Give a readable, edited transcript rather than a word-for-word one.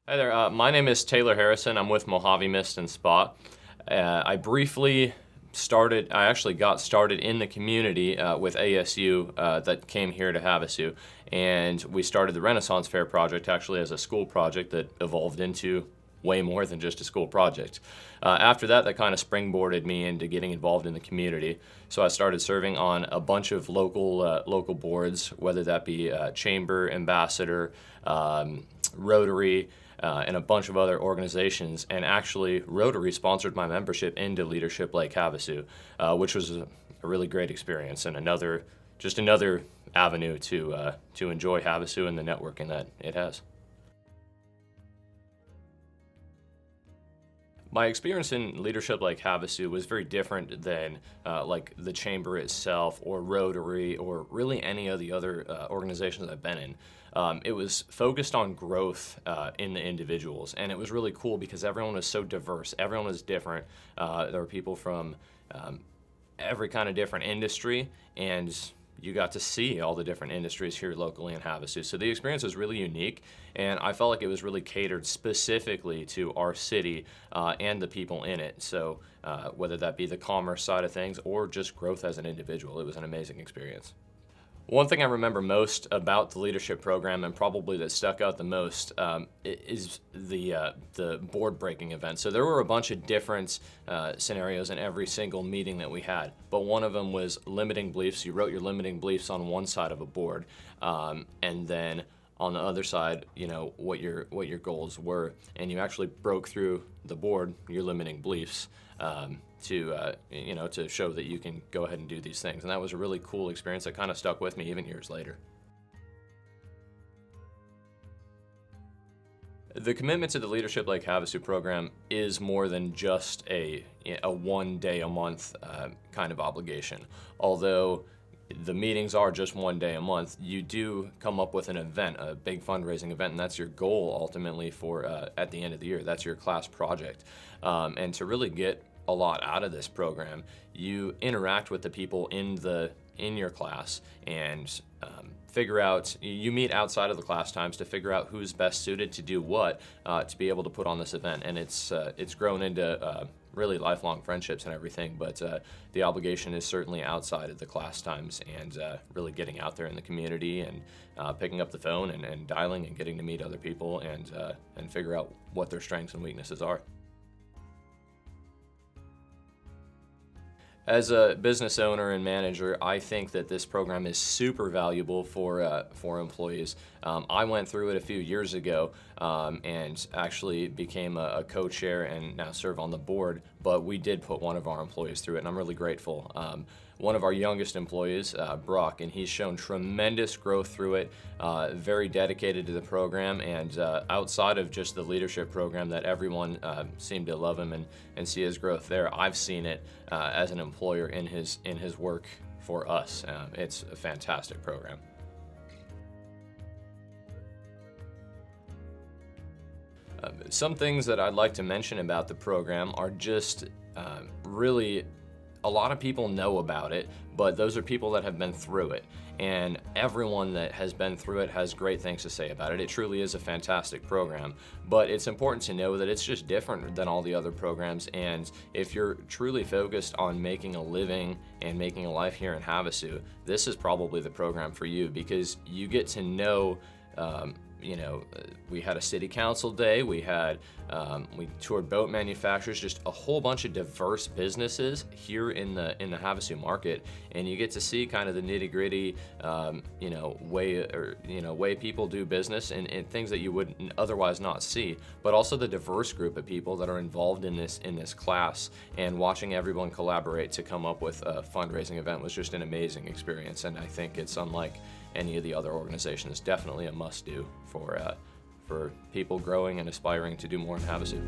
Hi there, my name is Taylor Harrison. I'm with Mojave Mist and Spa. I actually got started in the community with ASU that came here to Havasu. And we started the Renaissance Fair project actually as a school project that evolved into way more than just a school project. After that, that kind of springboarded me into getting involved in the community. So I started serving on a bunch of local boards, whether that be Chamber, Ambassador, Rotary, and a bunch of other organizations. And actually, Rotary sponsored my membership into Leadership Lake Havasu, which was a really great experience and another avenue to enjoy Havasu and the networking that it has. My experience in Leadership Lake Havasu was very different than like the Chamber itself or Rotary or really any of the other organizations I've been in. It was focused on growth in the individuals, and it was really cool because everyone was so diverse. Everyone was different. There were people from every kind of different industry, and you got to see all the different industries here locally in Havasu. So the experience was really unique, and I felt like it was really catered specifically to our city and the people in it. So whether that be the commerce side of things or just growth as an individual, it was an amazing experience. One thing I remember most about the leadership program, and probably that stuck out the most, is the board breaking event. So there were a bunch of different scenarios in every single meeting that we had, but one of them was limiting beliefs. You wrote your limiting beliefs on one side of a board, and then on the other side, you know, what your goals were, and you actually broke through the board your limiting beliefs to show that you can go ahead and do these things. And that was a really cool experience that kind of stuck with me even years later. The commitment to the Leadership Lake Havasu program is more than just a one day a month kind of obligation. Although the meetings are just one day a month, you do come up with an event, a big fundraising event, and that's your goal ultimately for at the end of the year. That's your class project. And to really get a lot out of this program, you interact with the people in your class and figure out, you meet outside of the class times to figure out who's best suited to do what to be able to put on this event. And it's grown into really lifelong friendships and everything, but the obligation is certainly outside of the class times and really getting out there in the community and picking up the phone and dialing and getting to meet other people and figure out what their strengths and weaknesses are. As a business owner and manager, I think that this program is super valuable for employees. I went through it a few years ago and actually became a co-chair and now serve on the board, but we did put one of our employees through it, and I'm really grateful. One of our youngest employees, Brock, and he's shown tremendous growth through it, very dedicated to the program, and outside of just the leadership program that everyone seemed to love him and see his growth there, I've seen it as an employer in his work for us. It's a fantastic program. Some things that I'd like to mention about the program are just really, a lot of people know about it, but those are people that have been through it. And everyone that has been through it has great things to say about it. It truly is a fantastic program, but it's important to know that it's just different than all the other programs. And if you're truly focused on making a living and making a life here in Havasu, this is probably the program for you, because you get to know we had a city council day, we toured boat manufacturers, just a whole bunch of diverse businesses here in the Havasu market, and you get to see kind of the nitty-gritty way people do business and things that you would otherwise not see, but also the diverse group of people that are involved in this class, and watching everyone collaborate to come up with a fundraising event was just an amazing experience, and I think it's unlike any of the other organizations. Definitely a must-do for people growing and aspiring to do more in Havasu.